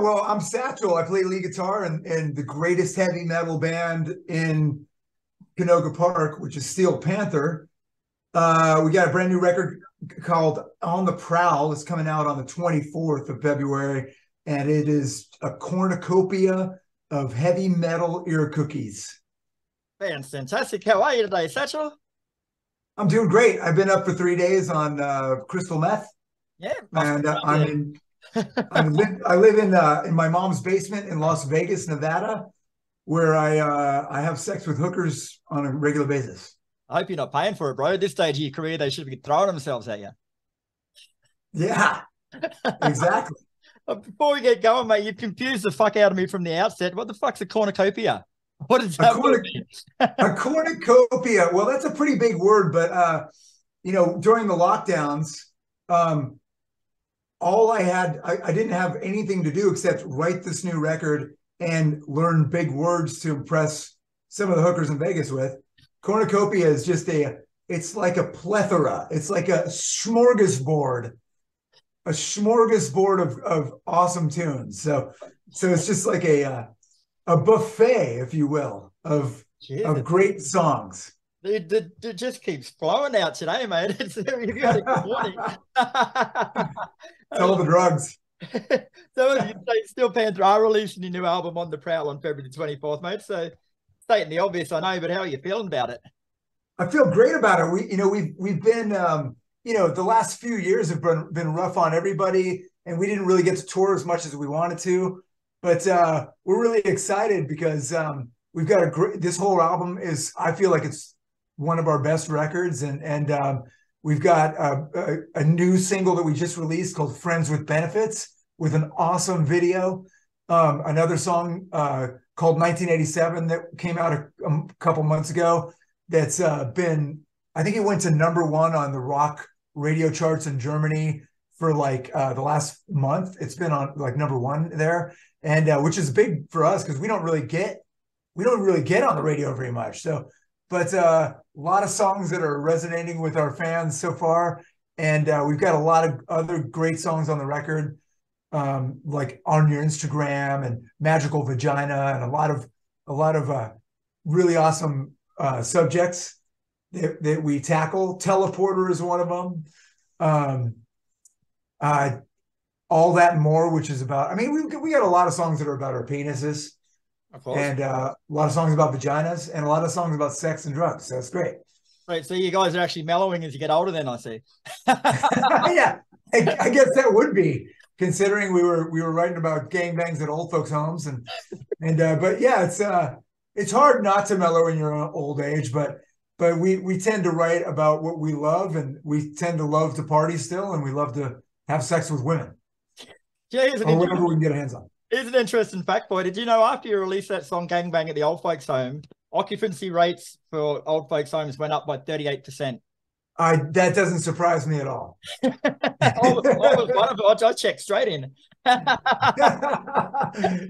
well, I'm Satchel. I play lead guitar in the greatest heavy metal band in Canoga Park, which is Steel Panther. We got a brand new record called On The Prowl. It's coming out on the 24th of February, and it is a cornucopia of heavy metal ear cookies. Man, fantastic. How are you today, Satchel? I'm doing great. I've been up for 3 days on crystal meth, Yeah, and I live in my mom's basement in Las Vegas, Nevada, where I have sex with hookers on a regular basis. I hope you're not paying for it, bro. At this stage of your career, they should be throwing themselves at you. Yeah, exactly. Before we get going, mate, you've confused the fuck out of me from the outset. What the fuck's a cornucopia? What is that? A cornucopia. Well, that's a pretty big word, but during the lockdowns, all I didn't have anything to do except write this new record and learn big words to impress some of the hookers in Vegas with. Cornucopia is it's like a plethora. It's like a smorgasbord of awesome tunes. So it's just like a buffet, if you will, of great songs. It just keeps flowing out today, mate. It's very good morning. It's all the drugs. So you say Steel Panther are releasing a new album On The Prowl on February 24th, mate. So stating the obvious, I know, but how are you feeling about it? I feel great about it. We've been the last few years have been rough on everybody, and we didn't really get to tour as much as we wanted to. But we're really excited because we've got this whole album I feel like it's one of our best records, and we've got a new single that we just released called Friends with Benefits with an awesome video. Another song called 1987 that came out a couple months ago that's I think it went to #1 on the rock radio charts in Germany for like the last month. It's been on like #1 there, and which is big for us because we don't really get on the radio very much. So, but a lot of songs that are resonating with our fans so far, and we've got a lot of other great songs on the record, like On Your Instagram and Magical Vagina, and a lot of really awesome subjects that we tackle. Teleporter is one of them. All That and More, which is about, we got a lot of songs that are about our penises, of course, and a lot of songs about vaginas, and a lot of songs about sex and drugs. So that's great. Right, so you guys are actually mellowing as you get older then, I see. Yeah, I guess that would be, considering we were writing about gangbangs at old folks' homes, but yeah, it's hard not to mellow in your old age, but we tend to write about what we love, and we tend to love to party still, and we love to have sex with women. Yeah, or whatever we can get our hands on. Here's an interesting fact, boy. Did you know after you released that song Gangbang at the old folks' home, occupancy rates for old folks' homes went up by 38%? That doesn't surprise me at all. I checked straight in.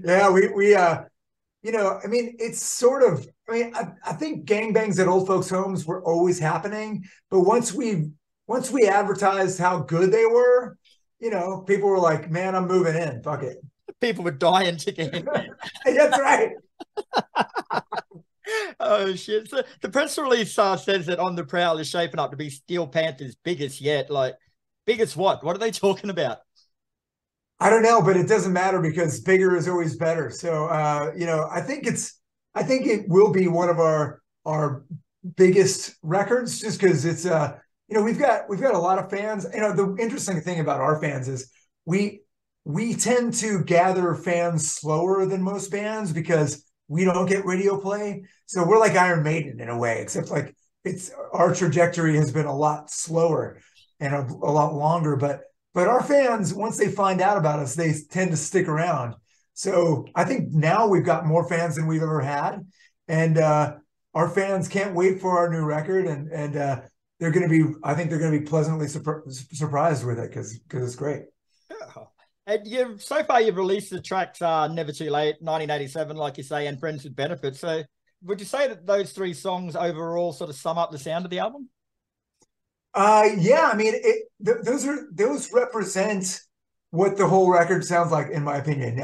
Yeah, it's sort of, I think gangbangs at old folks' homes were always happening, but once we advertised how good they were, people were like, man, I'm moving in. Fuck it. People were dying to get in. That's right. Oh, shit. So the press release says that On The Prowl is shaping up to be Steel Panther's biggest yet. Like, biggest what? What are they talking about? I don't know, but it doesn't matter because bigger is always better. So, I think it will be one of our biggest records just because it's, we've got a lot of fans. The interesting thing about our fans is we tend to gather fans slower than most bands because we don't get radio play. So we're like Iron Maiden in a way, except like our trajectory has been a lot slower and a lot longer. But our fans, once they find out about us, they tend to stick around. So I think now we've got more fans than we've ever had. And our fans can't wait for our new record. And I think they're going to be pleasantly surprised with it because it's great. Yeah. And so far you've released the tracks Never Too Late, 1987, like you say, and Friends with Benefits. So would you say that those three songs overall sort of sum up the sound of the album? Yeah, those represent what the whole record sounds like, in my opinion.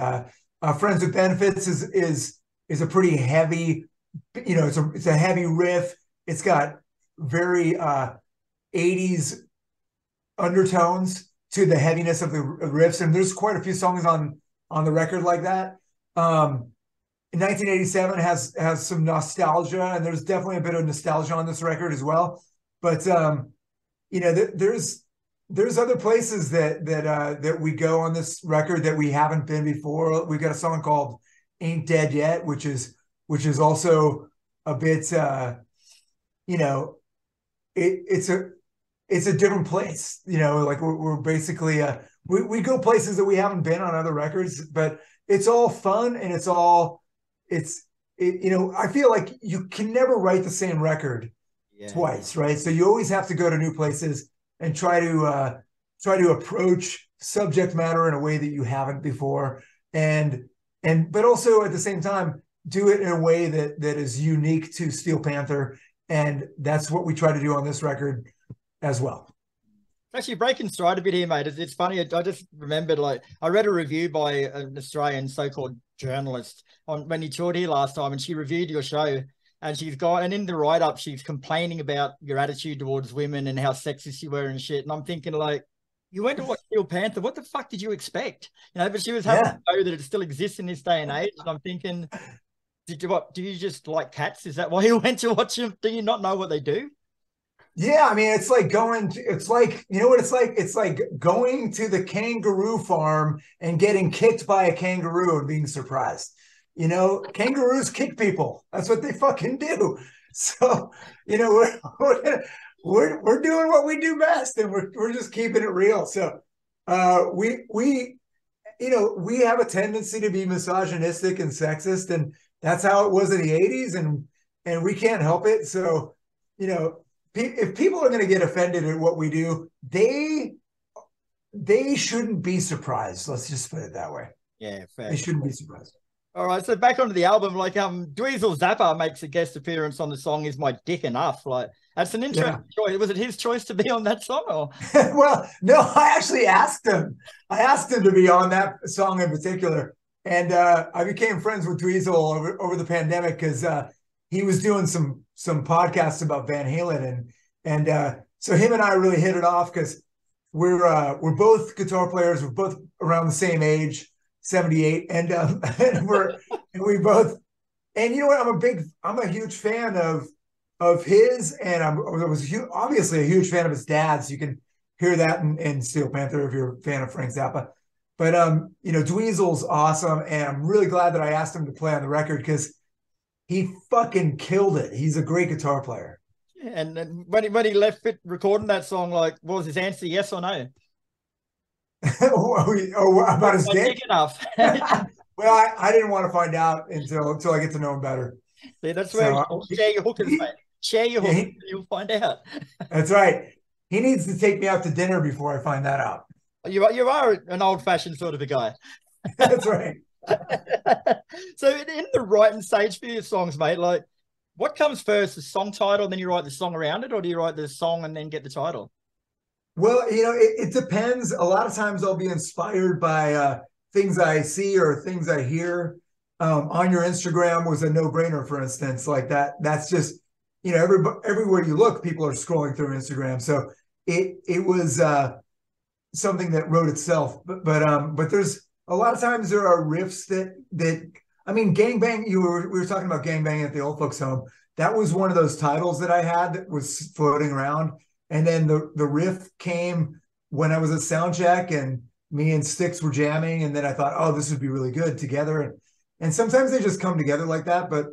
Friends with Benefits is a pretty heavy, it's a heavy riff. It's got very 80s undertones to the heaviness of the riffs, and there's quite a few songs on the record like that. 1987 has some nostalgia, and there's definitely a bit of nostalgia on this record as well. But there's other places that we go on this record that we haven't been before. We've got a song called "Ain't Dead Yet," which is also a bit, it's a different place. Like we're basically we go places that we haven't been on other records, but it's all fun, and I feel like you can never write the same record twice, right? So you always have to go to new places and try to approach subject matter in a way that you haven't before, but also at the same time do it in a way that is unique to Steel Panther, and that's what we try to do on this record as well. Actually, breaking stride a bit here, mate. It's funny. I just remembered, like, I read a review by an Australian so-called journalist when he toured here last time, and she reviewed your show. And and in the write-up, she's complaining about your attitude towards women and how sexist you were and shit. And I'm thinking, like, you went to watch Steel Panther. What the fuck did you expect? But she was having to know that it still exists in this day and age. And I'm thinking, do you just like cats? Is that why you went to watch them? Do you not know what they do? Yeah, I mean, it's like you know what it's like? It's like going to the kangaroo farm and getting kicked by a kangaroo and being surprised. Kangaroos kick people. That's what they fucking do. So, we're doing what we do best, and we're just keeping it real. So, we have a tendency to be misogynistic and sexist, and that's how it was in the 80s, and we can't help it. So, if people are going to get offended at what we do, they shouldn't be surprised. Let's just put it that way. Yeah, fair. They shouldn't be surprised. All right, so back onto the album, like Dweezil Zappa makes a guest appearance on the song "Is My Dick Enough?" Like, that's an interesting choice. Was it his choice to be on that song, or? Well, no, I actually asked him. I asked him to be on that song in particular, and I became friends with Dweezil over the pandemic because he was doing some podcasts about Van Halen, and so him and I really hit it off because we're both guitar players. We're both around the same age. 78, and we both, and you know what? I'm a huge fan of his, and I was obviously a huge fan of his dad's. You can hear that in Steel Panther if you're a fan of Frank Zappa. But Dweezil's awesome, and I'm really glad that I asked him to play on the record because he fucking killed it. He's a great guitar player. And then when he left it recording that song, like, what was his answer? Yes or no? About his dick? Enough. Well, I didn't want to find out until I get to know him better. See, that's where share your hookers, mate. Share your hookers, you'll find out. That's right. He needs to take me out to dinner before I find that out. You are an old-fashioned sort of a guy. That's right. So in the writing stage for your songs, mate, like, what comes first, the song title, and then you write the song around it, or do you write the song and then get the title? Well, it depends. A lot of times I'll be inspired by things I see or things I hear. On your Instagram was a no-brainer, for instance, like that. That's just, everywhere you look, people are scrolling through Instagram. So it was something that wrote itself. But there's a lot of times there are riffs that I mean, Gangbang. We were talking about Gangbang at the old folks' home. That was one of those titles that I had that was floating around. And then the riff came when I was at soundcheck and me and Styx were jamming. And then I thought, oh, this would be really good together. And sometimes they just come together like that. But,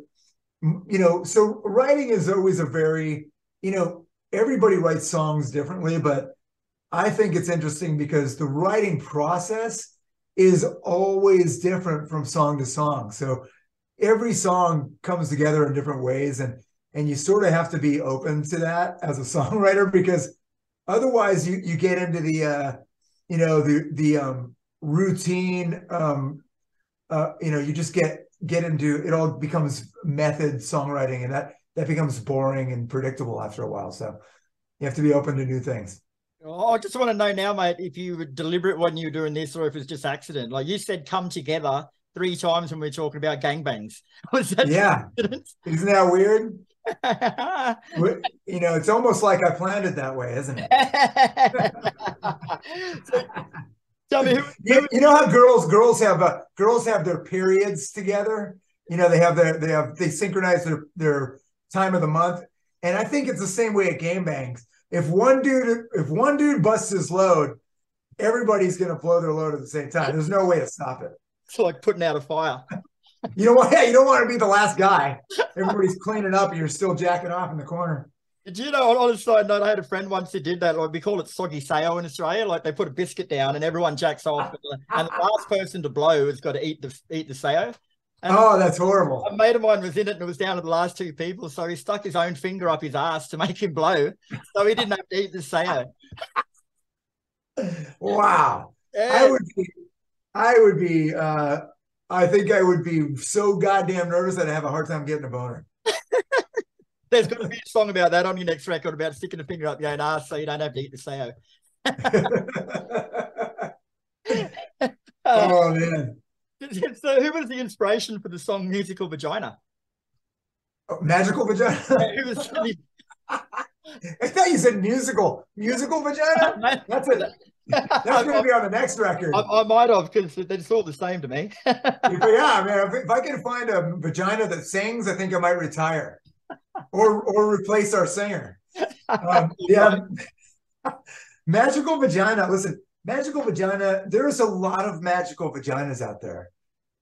so writing is always a very, everybody writes songs differently. But I think it's interesting because the writing process is always different from song to song. So every song comes together in different ways. And you sort of have to be open to that as a songwriter, because otherwise you get into the routine. You just get into it. All becomes method songwriting, and that becomes boring and predictable after a while. So you have to be open to new things. Oh, I just want to know now, mate, if you were deliberate when you were doing this or if it's just accident. Like you said, come together 3 times when we were talking about gangbangs. Was that Yeah. accident? Isn't that weird? You know, it's almost like I planned it that way, isn't it? So tell me You know how girls have their periods together. You know, they synchronize their time of the month, and I think it's the same way at game bangs. If one dude busts his load, everybody's going to blow their load at the same time. There's no way to stop it. It's like putting out a fire. You know what? Yeah, you don't want to be the last guy. Everybody's cleaning up, and you're still jacking off in the corner. Did you know, on a side note, I had a friend once who did that. Like we call it soggy sayo in Australia. Like they put a biscuit down and everyone jacks off, and the last person to blow has got to eat the sayo. And oh, that's horrible. A mate of mine was in it, and it was down to the last 2 people. So he stuck his own finger up his ass to make him blow, so he didn't have to eat the sayo. Wow, yeah. I think I would be so goddamn nervous that I have a hard time getting a boner. There's going to be a song about that on your next record about sticking a finger up your own ass so you don't have to eat the sayo. Oh, man. So who was the inspiration for the song Musical Vagina? Oh, Magical Vagina? Who was I thought you said musical vagina. That's going to be on the next record. I might have, because it's all the same to me. Yeah, man. If I can find a vagina that sings, I think I might retire, or replace our singer. Yeah, magical vagina. Listen, magical vagina. There's a lot of magical vaginas out there,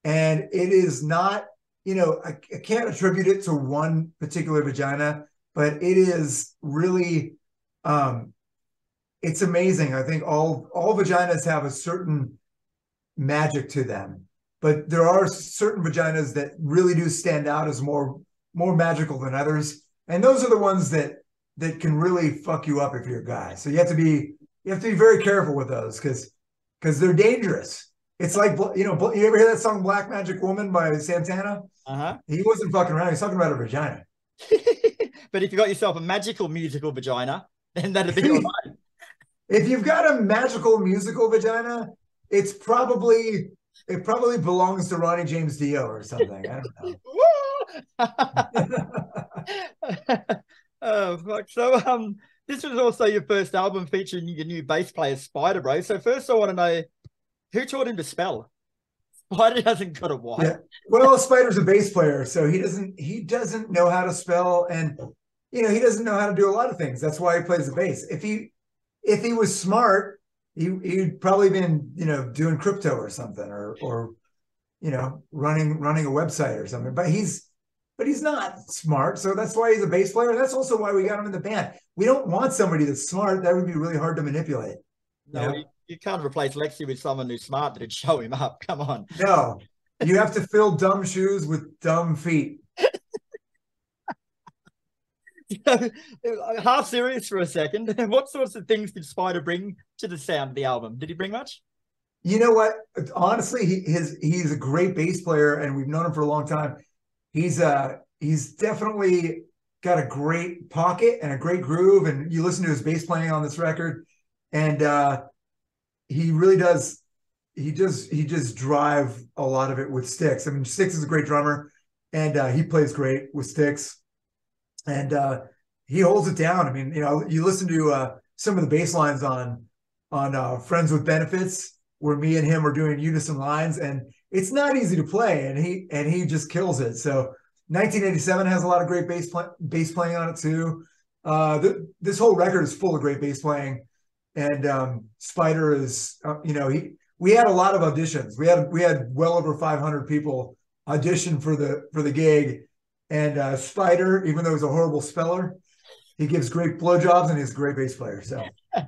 and it is not. You know, I can't attribute it to one particular vagina, but it is really, it's amazing. I think all vaginas have a certain magic to them, but there are certain vaginas that really do stand out as more magical than others, and those are the ones that can really fuck you up if you're a guy. So you have to be very careful with those because they're dangerous. It's like, you know, you ever hear that song "Black Magic Woman" by Santana? He wasn't fucking around. He's talking about a vagina. But if you got yourself a magical musical vagina, then that'd be all right. If you've got a magical musical vagina, it probably belongs to Ronnie James Dio or something. I don't know. Oh, fuck. So this was also your first album featuring your new bass player Spyder, bro. So first I want to know, who taught him to spell? Spyder hasn't got a Y. Yeah. Well, Spyder's a bass player, so he doesn't know how to spell, and you know, he doesn't know how to do a lot of things. That's why he plays the bass. If he was smart, he'd probably been, you know, doing crypto or something, or you know, running a website or something. But he's not smart, so that's why he's a bass player. That's also why we got him in the band. We don't want somebody that's smart. That would be really hard to manipulate. No, you can't replace Lexi with someone who's smart that'd show him up. Come on. No, you have to fill dumb shoes with dumb feet. Half serious for a second. What sorts of things did Spyder bring to the sound of the album? Did he bring much? You know what? Honestly, he's a great bass player, and we've known him for a long time. He's definitely got a great pocket and a great groove, and you listen to his bass playing on this record, and he really does. He just drive a lot of it with Styx. I mean, Styx is a great drummer, and he plays great with Styx, and he holds it down. I mean, you know, you listen to some of the bass lines on Friends with Benefits, where me and him are doing unison lines, and it's not easy to play, and he just kills it. So 1987 has a lot of great bass playing on it too. This whole record is full of great bass playing, and Spyder is, you know, we had a lot of auditions. We had well over 500 people audition for the gig, and Spyder, even though he's a horrible speller, he gives great blowjobs and he's a great bass player. So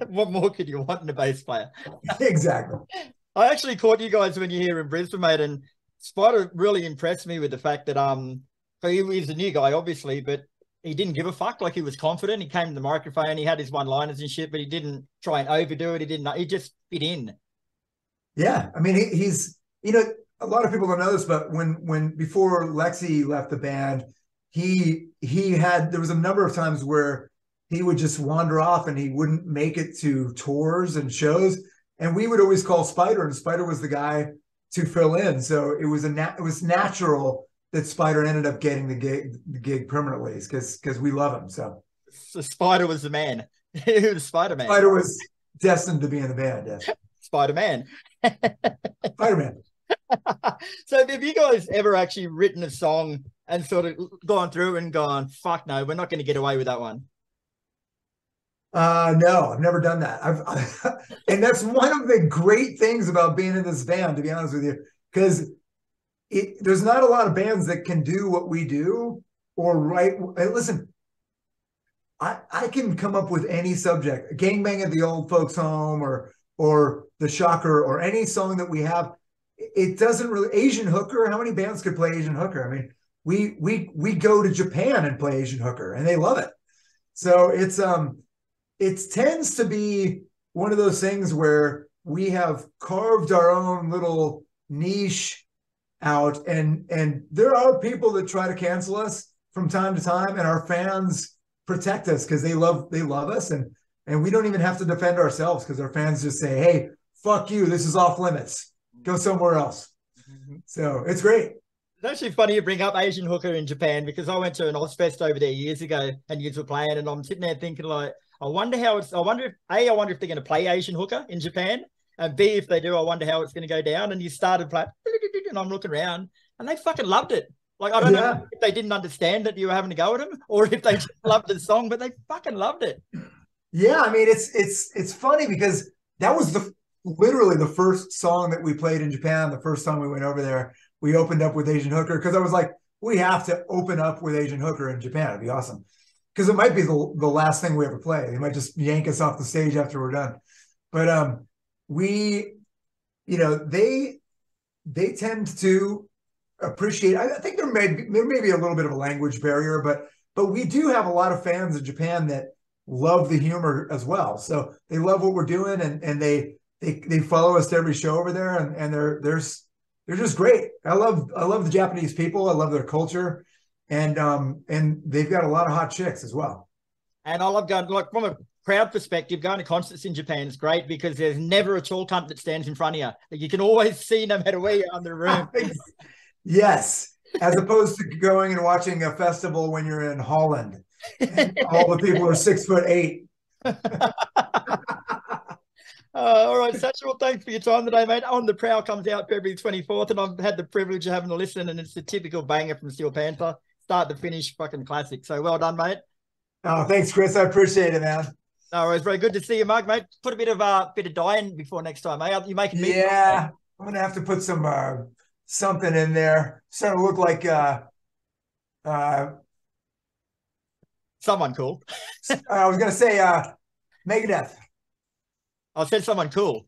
what more could you want in a bass player? Exactly. I actually caught you guys when you're here in Brisbane, mate, and Spyder really impressed me with the fact that so he was a new guy, obviously, but he didn't give a fuck. Like, he was confident. He came to the microphone. He had his one-liners and shit, but he didn't try and overdo it. He just fit in. Yeah, I mean, he's, you know, a lot of people don't know this, but when before Lexi left the band, there was a number of times where he would just wander off and he wouldn't make it to tours and shows. And we would always call Spyder, and Spyder was the guy to fill in. So it was it was natural that Spyder ended up getting the gig permanently, because we love him. So Spyder was the man. He was Spider-Man. Spyder was destined to be in the band. Yes. Spider-Man. Spider-Man. So have you guys ever actually written a song and sort of gone through and gone, fuck no, we're not going to get away with that one? No, I've never done that. And that's one of the great things about being in this band, to be honest with you, because there's not a lot of bands that can do what we do or write. Listen, I can come up with any subject, gangbang at the old folks home, or the Shocker, or any song that we have. It doesn't really, Asian hooker. How many bands could play Asian hooker? I mean, we go to Japan and play Asian hooker, and they love it. So it tends to be one of those things where we have carved our own little niche out, and there are people that try to cancel us from time to time, and our fans protect us because they love us, and we don't even have to defend ourselves, because our fans just say, hey, fuck you, this is off limits, go somewhere else. So it's great. It's actually funny you bring up Asian hooker in Japan, because I went to an Ozfest over there years ago and you were playing, and I'm sitting there thinking, like, I wonder if they're going to play Asian hooker in Japan, and B, if they do, I wonder how it's going to go down. And you started playing, and I'm looking around, and they fucking loved it. Like, I don't know if they didn't understand that you were having to go at them, or if they just loved the song, but they fucking loved it. Yeah, I mean, it's funny, because that was literally the first song that we played in Japan. The first time we went over there, we opened up with Asian hooker, because I was like, we have to open up with Asian hooker in Japan. It'd be awesome, because it might be the last thing we ever play. They might just yank us off the stage after we're done. But we, they tend to appreciate. I think there may be a little bit of a language barrier, but we do have a lot of fans in Japan that love the humor as well. So they love what we're doing, and they follow us to every show over there, and they're just great. I love the Japanese people. I love their culture, and they've got a lot of hot chicks as well. And I love going, like, from a crowd perspective, going to concerts in Japan is great, because there's never a tall cunt that stands in front of you. You can always see, no matter where you are in the room. Yes, as opposed to going and watching a festival when you're in Holland, and all the people are 6'8". All right, Satchel, thanks for your time today, mate. On the Prowl comes out February 24th, and I've had the privilege of having a listen, and it's a typical banger from Steel Panther, start to finish, fucking classic. So well done, mate. Oh, thanks, Kris. I appreciate it, man. No worries, very good to see you, Mark, mate. Put a bit of dye in before next time, eh? You making me? Yeah, I'm gonna have to put some something in there. Starting to look like someone cool. I was gonna say Megadeth. I said someone cool.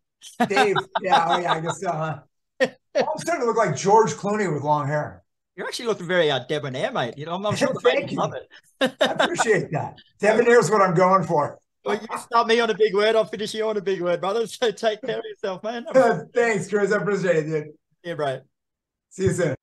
Dave. Yeah, oh yeah, I guess so, huh? I'm starting to look like George Clooney with long hair. You're actually looking very debonair, mate. I'm sure the Thank you. Love it. I appreciate that. Debonair is what I'm going for. Well, you start me on a big word, I'll finish you on a big word, brother. So take care of yourself, man. Thanks, Kris. I appreciate it, dude. Yeah, bro. See you soon.